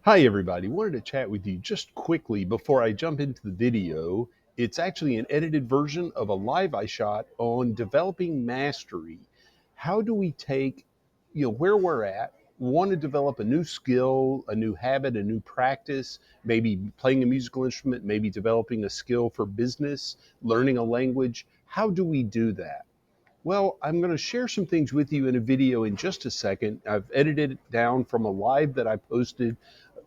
Hi, everybody. Wanted to chat with you just quickly before I jump into the video. It's actually an edited version of a live I shot on developing mastery. How do we take, where we're at, want to develop a new skill, a new habit, a new practice, maybe playing a musical instrument, maybe developing a skill for business, learning a language. How do we do that? Well, I'm going to share some things with you in a video in just a second. I've edited it down from a live that I posted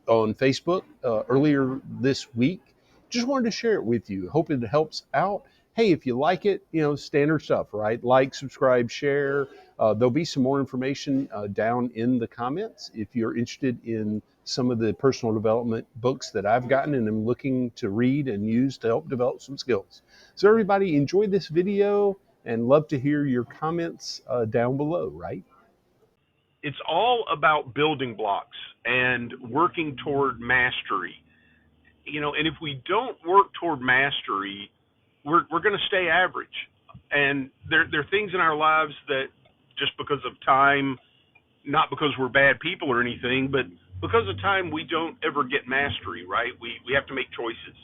on Facebook earlier this week. Just wanted to share it with you. Hope it helps out. Hey, if you like it, standard stuff, right? Like, subscribe, share. There'll be some more information down in the comments if you're interested in some of the personal development books that I've gotten and am looking to read and use to help develop some skills. So everybody enjoy this video and love to hear your comments down below, right? It's all about building blocks and working toward mastery. And if we don't work toward mastery, we're going to stay average. And there are things in our lives that just because of time, not because we're bad people or anything, but because of time, we don't ever get mastery, right? We have to make choices.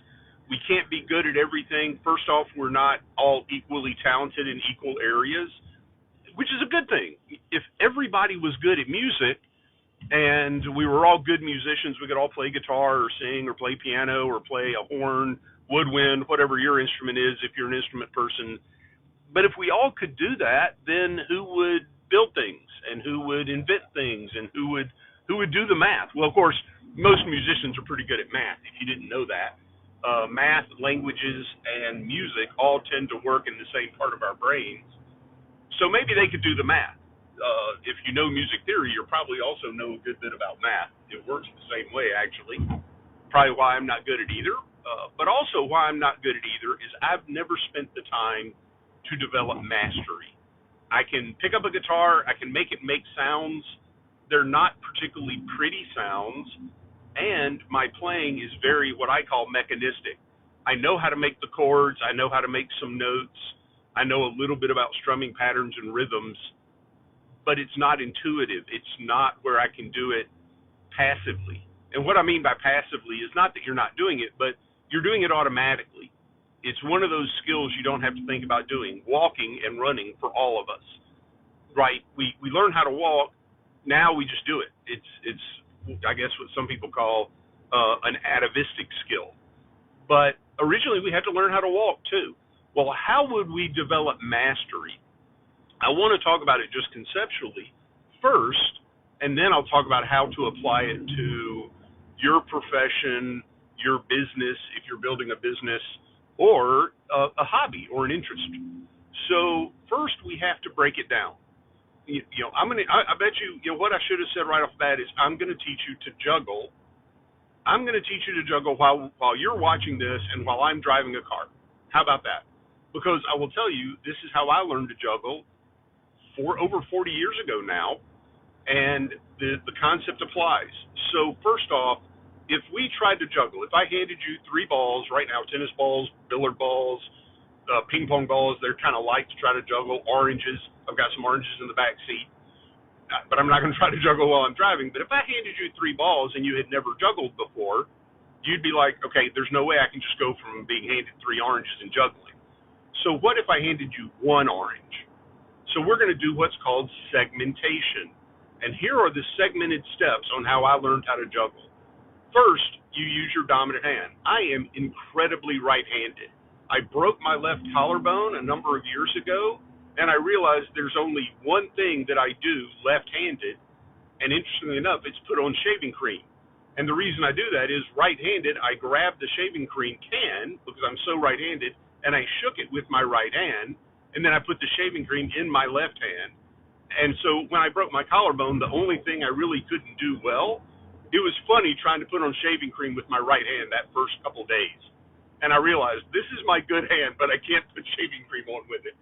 We can't be good at everything. First off, we're not all equally talented in equal areas, which is a good thing. If everybody was good at music and we were all good musicians, we could all play guitar or sing or play piano or play a horn, woodwind, whatever your instrument is if you're an instrument person. But if we all could do that, then who would build things and who would invent things and who would do the math? Well, of course, most musicians are pretty good at math, if you didn't know that. Math, languages, and music all tend to work in the same part of our brains. So maybe they could do the math. If you know music theory, you probably also know a good bit about math. It works the same way, actually. Probably why I'm not good at either. But also why I'm not good at either is I've never spent the time to develop mastery. I can pick up a guitar, I can make it make sounds. They're not particularly pretty sounds, and my playing is very what I call mechanistic. I know how to make the chords, I know how to make some notes, I know a little bit about strumming patterns and rhythms, but it's not intuitive. It's not where I can do it passively. And what I mean by passively is not that you're not doing it, but you're doing it automatically. It's one of those skills you don't have to think about doing, walking and running for all of us, right? We learn how to walk, now we just do it. It's I guess what some people call an atavistic skill. But originally we had to learn how to walk too. Well, how would we develop mastery? I want to talk about it just conceptually first, and then I'll talk about how to apply it to your profession, your business, if you're building a business, or a hobby or an interest. So first, we have to break it down. I bet you, what I should have said right off the bat is I'm going to teach you to juggle. I'm going to teach you to juggle while you're watching this and while I'm driving a car. How about that? Because I will tell you, this is how I learned to juggle for over 40 years ago now, and the concept applies. So first off, if we tried to juggle, if I handed you three balls right now, tennis balls, billiard balls, ping pong balls, they're kind of light to try to juggle, oranges, I've got some oranges in the back seat, but I'm not going to try to juggle while I'm driving. But if I handed you three balls and you had never juggled before, you'd be like, okay, there's no way I can just go from being handed three oranges and juggling. So what if I handed you one orange? So we're going to do what's called segmentation. And here are the segmented steps on how I learned how to juggle. First, you use your dominant hand. I am incredibly right-handed. I broke my left collarbone a number of years ago, and I realized there's only one thing that I do left-handed, and interestingly enough, it's put on shaving cream. And the reason I do that is right-handed, I grabbed the shaving cream can, because I'm so right-handed, and I shook it with my right hand, and then I put the shaving cream in my left hand. And so when I broke my collarbone, the only thing I really couldn't do well, it was funny trying to put on shaving cream with my right hand that first couple days. And I realized this is my good hand, but I can't put shaving cream on with it.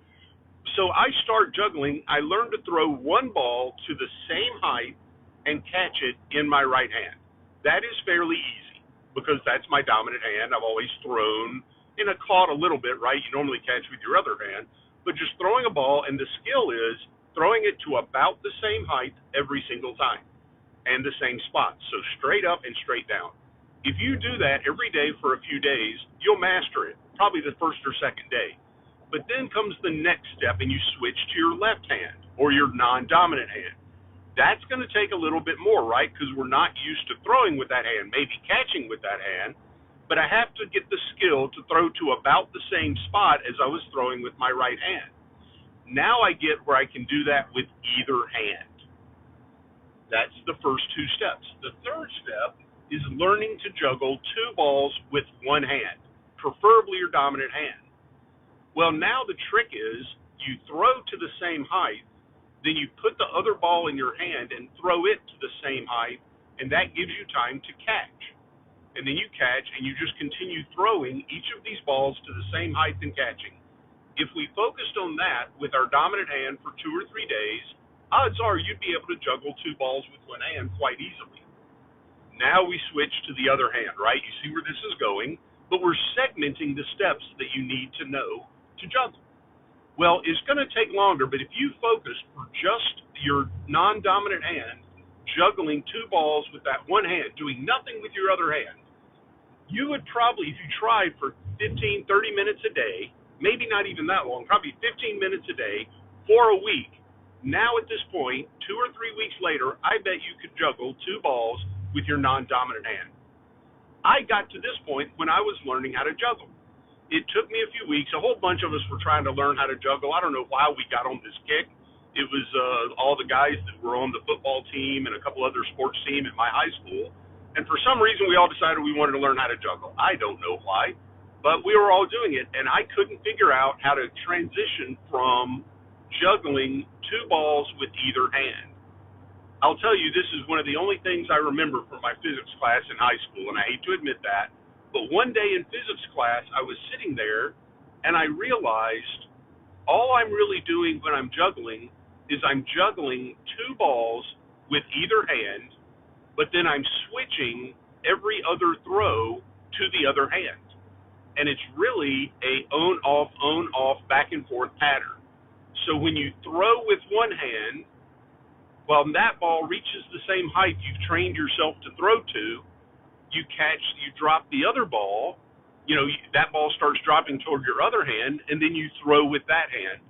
So I start juggling. I learned to throw one ball to the same height and catch it in my right hand. That is fairly easy because that's my dominant hand. I've always thrown and I caught a little bit, right? You normally catch with your other hand, but just throwing a ball, and the skill is throwing it to about the same height every single time. and the same spots. So straight up and straight down. If you do that every day for a few days, you'll master it, probably the first or second day. But then comes the next step, and you switch to your left hand or your non-dominant hand. That's going to take a little bit more, right? Because we're not used to throwing with that hand, maybe catching with that hand. But I have to get the skill to throw to about the same spot as I was throwing with my right hand. Now I get where I can do that with either hand. That's the first two steps. The third step is learning to juggle two balls with one hand, preferably your dominant hand. Well, now the trick is you throw to the same height, then you put the other ball in your hand and throw it to the same height, and that gives you time to catch. And then you catch, and you just continue throwing each of these balls to the same height and catching. If we focused on that with our dominant hand for 2 or 3 days, odds are you'd be able to juggle two balls with one hand quite easily. Now we switch to the other hand, right? You see where this is going, but we're segmenting the steps that you need to know to juggle. Well, it's going to take longer, but if you focus for just your non-dominant hand, juggling two balls with that one hand, doing nothing with your other hand, you would probably, if you tried for 15, 30 minutes a day, maybe not even that long, probably 15 minutes a day for a week. Now at this point, 2 or 3 weeks later, I bet you could juggle two balls with your non-dominant hand. I got to this point when I was learning how to juggle. It took me a few weeks. A whole bunch of us were trying to learn how to juggle. I don't know why we got on this kick. It was all the guys that were on the football team and a couple other sports team at my high school. And for some reason, we all decided we wanted to learn how to juggle. I don't know why, but we were all doing it. And I couldn't figure out how to transition from juggling two balls with either hand. I'll tell you, this is one of the only things I remember from my physics class in high school, and I hate to admit that. But one day in physics class, I was sitting there, and I realized all I'm really doing when I'm juggling is I'm juggling two balls with either hand, but then I'm switching every other throw to the other hand. And it's really a on-off, back and forth pattern. So when you throw with one hand, while that ball reaches the same height you've trained yourself to throw to, you catch, you drop the other ball, that ball starts dropping toward your other hand, and then you throw with that hand.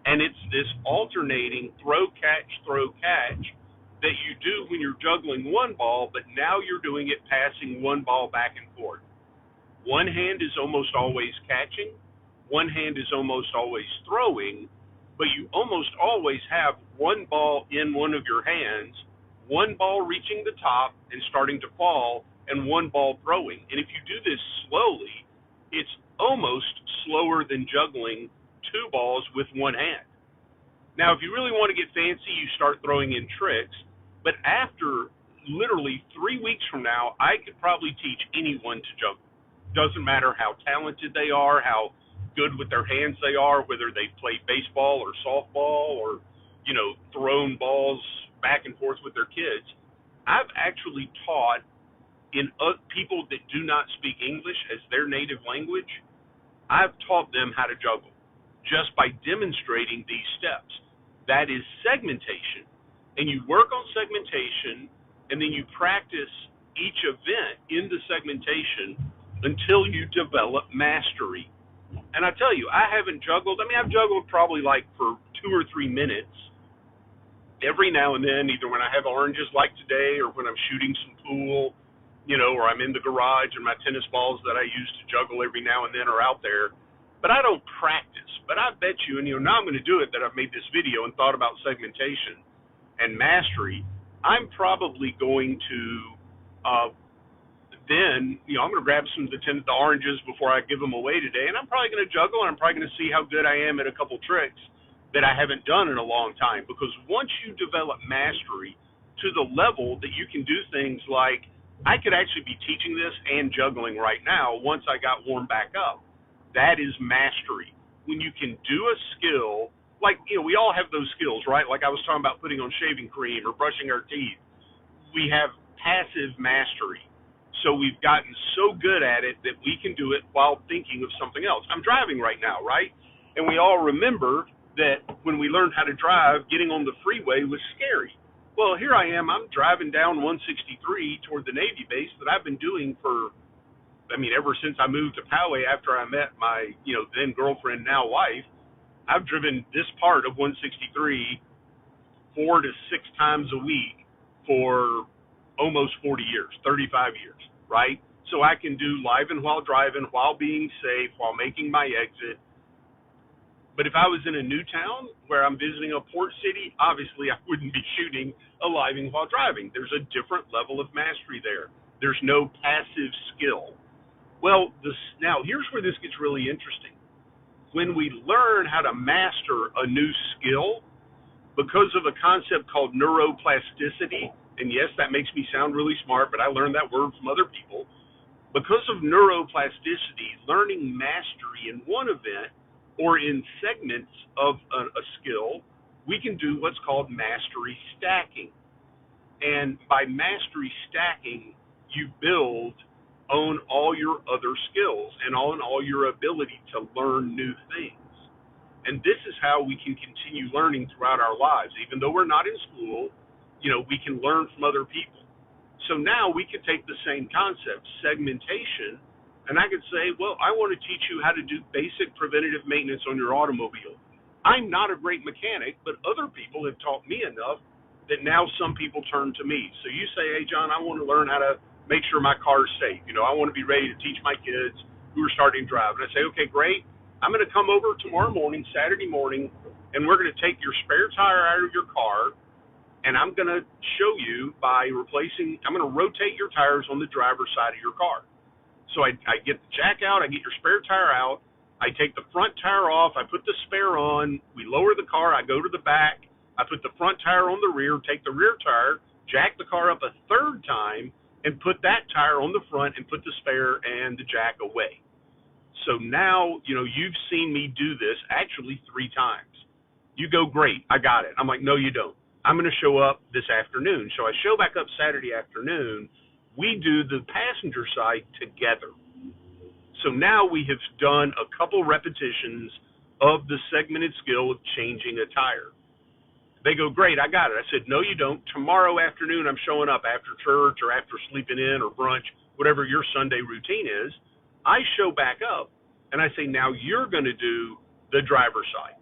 And it's this alternating throw, catch that you do when you're juggling one ball, but now you're doing it passing one ball back and forth. One hand is almost always catching, one hand is almost always throwing, but you almost always have one ball in one of your hands, one ball reaching the top and starting to fall, and one ball throwing. And if you do this slowly, it's almost slower than juggling two balls with one hand. Now, if you really want to get fancy, you start throwing in tricks, but after literally 3 weeks from now, I could probably teach anyone to juggle. Doesn't matter how talented they are, how good with their hands they are, whether they play baseball or softball or, thrown balls back and forth with their kids. I've actually taught in people that do not speak English as their native language. I've taught them how to juggle just by demonstrating these steps. That is segmentation. And you work on segmentation, and then you practice each event in the segmentation until you develop mastery. And I tell you, I haven't juggled. I've juggled probably like for 2 or 3 minutes every now and then, either when I have oranges like today or when I'm shooting some pool, or I'm in the garage and my tennis balls that I use to juggle every now and then are out there. But I don't practice. But I bet you, and now I'm going to do it, that I've made this video and thought about segmentation and mastery. I'm probably going to I'm going to grab some of the oranges before I give them away today, and I'm probably going to juggle, and I'm probably going to see how good I am at a couple tricks that I haven't done in a long time. Because once you develop mastery to the level that you can do things like, I could actually be teaching this and juggling right now once I got warmed back up. That is mastery. When you can do a skill, like, we all have those skills, right? Like I was talking about putting on shaving cream or brushing our teeth. We have passive mastery. So we've gotten so good at it that we can do it while thinking of something else. I'm driving right now, right? And we all remember that when we learned how to drive, getting on the freeway was scary. Well, here I am. I'm driving down 163 toward the Navy base that I've been doing for, I mean, ever since I moved to Poway after I met my, then girlfriend, now wife. I've driven this part of 163 4 to 6 times a week for almost 40 years, 35 years, right? So I can do live and while driving, while being safe, while making my exit. But if I was in a new town where I'm visiting a port city, obviously I wouldn't be shooting a living while driving. There's a different level of mastery there. There's no passive skill. Well, now here's where this gets really interesting. When we learn how to master a new skill, because of a concept called neuroplasticity, and yes, that makes me sound really smart, but I learned that word from other people. Because of neuroplasticity, learning mastery in one event or in segments of a skill, we can do what's called mastery stacking. And by mastery stacking, you build on all your other skills and on all your ability to learn new things. And this is how we can continue learning throughout our lives. Even though we're not in school, we can learn from other people. So now we could take the same concept, segmentation, and I could say, well, I want to teach you how to do basic preventative maintenance on your automobile. I'm not a great mechanic, but other people have taught me enough that now some people turn to me. So you say, hey, John, I want to learn how to make sure my car is safe. I want to be ready to teach my kids who are starting to drive. And I say, okay, great. I'm going to come over tomorrow morning, Saturday morning, and we're going to take your spare tire out of your car, and I'm going to show you by I'm going to rotate your tires on the driver's side of your car. So I get the jack out, I get your spare tire out, I take the front tire off, I put the spare on, we lower the car, I go to the back, I put the front tire on the rear, take the rear tire, jack the car up a third time, and put that tire on the front and put the spare and the jack away. So now, you've seen me do this actually 3 times. You go, great, I got it. I'm like, no, you don't. I'm going to show up this afternoon. So I show back up Saturday afternoon. We do the passenger side together. So now we have done a couple repetitions of the segmented skill of changing a tire. They go, great, I got it. I said, no, you don't. Tomorrow afternoon, I'm showing up after church or after sleeping in or brunch, whatever your Sunday routine is. I show back up, and I say, now you're going to do the driver's side.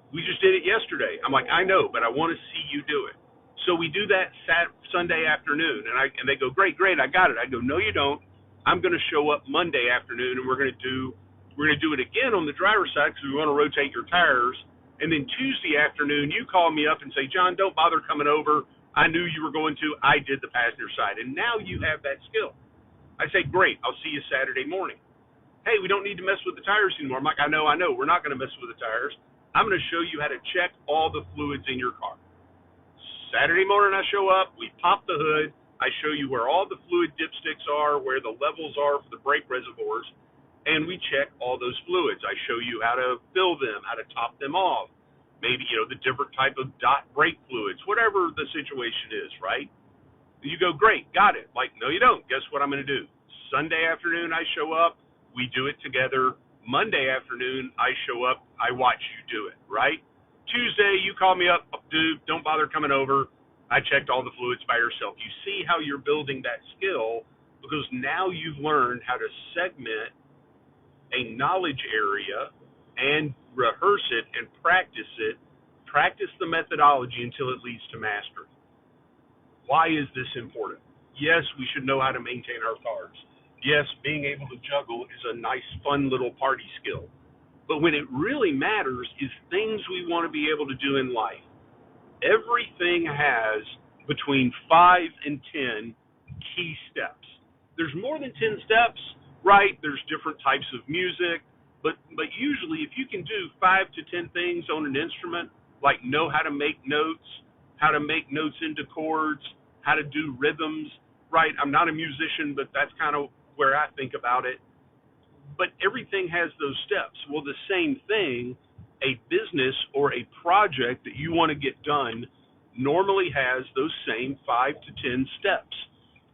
We just did it yesterday. I'm like, I know, but I want to see you do it. So we do that Sunday afternoon, and they go, great, I got it. I go, no, you don't. I'm going to show up Monday afternoon, and we're going to do it again on the driver's side because we want to rotate your tires. And then Tuesday afternoon, you call me up and say, John, don't bother coming over. I knew you were going to. I did the passenger side, and now you have that skill. I say, great, I'll see you Saturday morning. Hey, we don't need to mess with the tires anymore. I'm like, I know. We're not going to mess with the tires. I'm going to show you how to check all the fluids in your car. Saturday morning I show up, we pop the hood, I show you where all the fluid dipsticks are, where the levels are for the brake reservoirs, and we check all those fluids. I show you how to fill them, how to top them off, maybe, the different type of dot brake fluids, whatever the situation is, right? You go, great, got it. Like, no, you don't. Guess what I'm going to do? Sunday afternoon I show up, we do it together. Monday afternoon I show up, I watch you do it, right? Tuesday, you call me up, dude, don't bother coming over. I checked all the fluids by yourself. You see how you're building that skill because now you've learned how to segment a knowledge area and rehearse it and practice it. Practice the methodology until it leads to mastery. Why is this important? Yes, we should know how to maintain our cars. Yes, being able to juggle is a nice, fun little party skill. But when it really matters is things we want to be able to do in life. Everything has between 5 and 10 key steps. There's more than 10 steps, right? There's different types of music, but usually if you can do 5 to 10 things on an instrument, like know how to make notes into chords, how to do rhythms, right? I'm not a musician, but that's kind of where I think about it. But everything has those steps. Well, the same thing, a business or a project that you want to get done normally has those same 5 to 10 steps.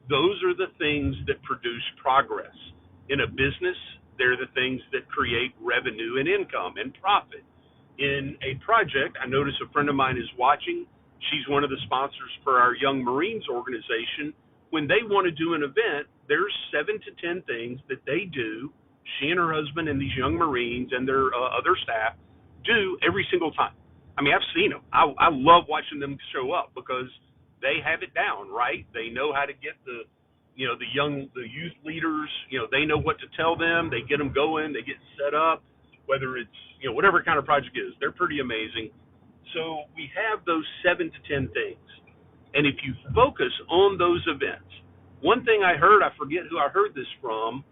Those are the things that produce progress. In a business, they're the things that create revenue and income and profit. In a project, I notice a friend of mine is watching. She's one of the sponsors for our Young Marines organization. When they want to do an event, there's 7 to 10 things that they do. She and her husband and these young Marines and their other staff do every single time. I mean, I've seen them. I love watching them show up because they have it down, right? They know how to get the youth leaders. They know what to tell them. They get them going. They get set up. Whether it's whatever kind of project it is, they're pretty amazing. So we have those 7 to 10 things, and if you focus on those events, one thing I heard, I forget who I heard this from,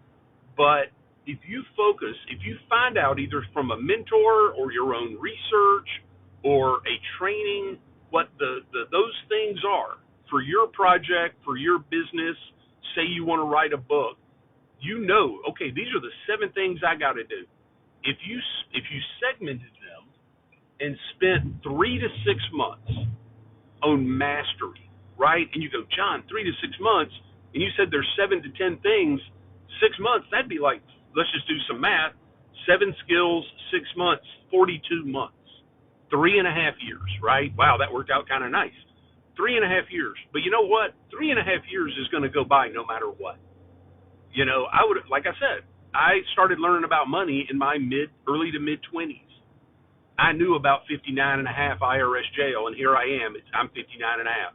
but if you focus, if you find out either from a mentor or your own research or a training what those things are for your project, for your business, say you want to write a book, okay, these are the 7 things I got to do. If you segmented them and spent 3 to 6 months on mastery, right? And you go, John, 3 to 6 months, and you said there's 7 to 10 things. 6 months, that'd be like, let's just do some math. 7 skills, 6 months, 42 months, 3.5 years, right? Wow, that worked out kind of nice. 3.5 years. But you know what? 3.5 years is going to go by no matter what. Like I said, I started learning about money in my early to mid 20s. I knew about 59 and a half IRS jail, and here I am. I'm 59 and a half,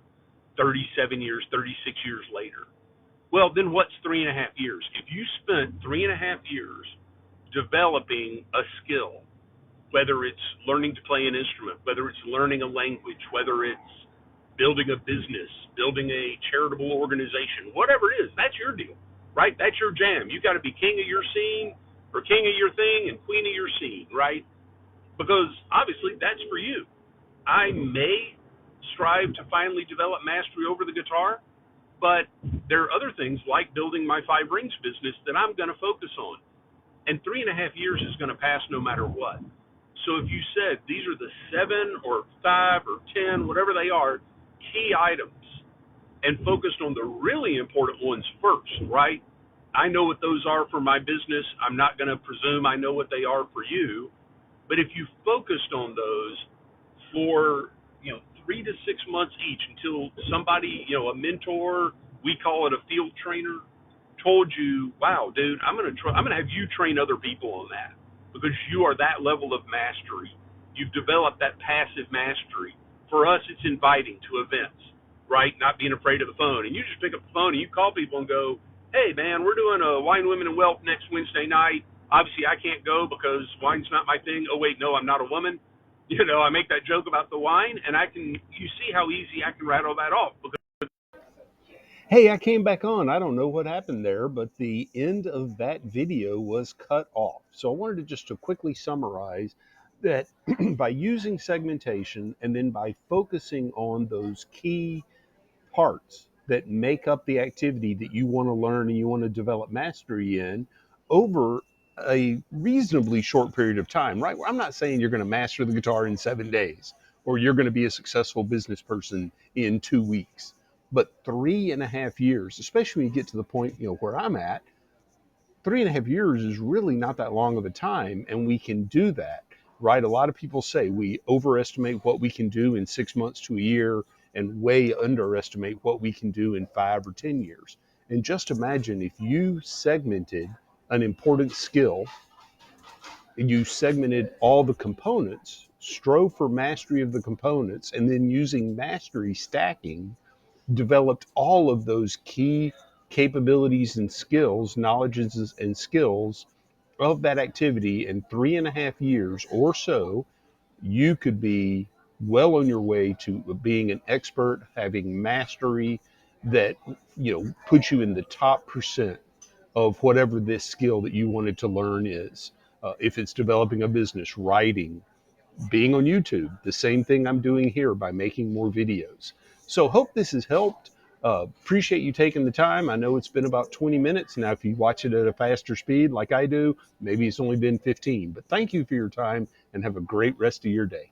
37 years, 36 years later. Well, then what's 3.5 years? If you spent 3.5 years developing a skill, whether it's learning to play an instrument, whether it's learning a language, whether it's building a business, building a charitable organization, whatever it is, that's your deal, right? That's your jam. You got to be king of your scene or king of your thing and queen of your scene, right? Because obviously that's for you. I may strive to finally develop mastery over the guitar, but there are other things like building my 5 rings business that I'm going to focus on. And 3.5 years is going to pass no matter what. So if you said these are the 7 or 5 or 10, whatever they are, key items, and focused on the really important ones first, right? I know what those are for my business. I'm not going to presume I know what they are for you. But if you focused on those for 3 to 6 months each until somebody, a mentor, we call it a field trainer, told you, wow, dude, I'm gonna have you train other people on that because you are that level of mastery. You've developed that passive mastery. For us, it's inviting to events, right? Not being afraid of the phone. And you just pick up the phone and you call people and go, hey, man, we're doing a Wine, Women, and Wealth next Wednesday night. Obviously, I can't go because wine's not my thing. Oh, wait, no, I'm not a woman. I make that joke about the wine, and you see how easy I can rattle that off. Hey, I came back on. I don't know what happened there, but the end of that video was cut off. So I wanted to just to quickly summarize that by using segmentation and then by focusing on those key parts that make up the activity that you want to learn and you want to develop mastery in over a reasonably short period of time, right? I'm not saying you're going to master the guitar in 7 days or you're going to be a successful business person in 2 weeks, but 3.5 years, especially when you get to the point, where I'm at, 3.5 years is really not that long of a time, and we can do that, right? A lot of people say we overestimate what we can do in 6 months to a year and way underestimate what we can do in 5 or 10 years. And just imagine if you segmented an important skill, and you segmented all the components, strove for mastery of the components, and then using mastery stacking, developed all of those key capabilities and skills, knowledges and skills of that activity in 3.5 years or so, you could be well on your way to being an expert, having mastery that puts you in the top percent of whatever this skill that you wanted to learn is. If it's developing a business, writing, being on YouTube, the same thing I'm doing here by making more videos. So hope this has helped. Appreciate you taking the time. I know it's been about 20 minutes. Now, if you watch it at a faster speed like I do, maybe it's only been 15. But thank you for your time and have a great rest of your day.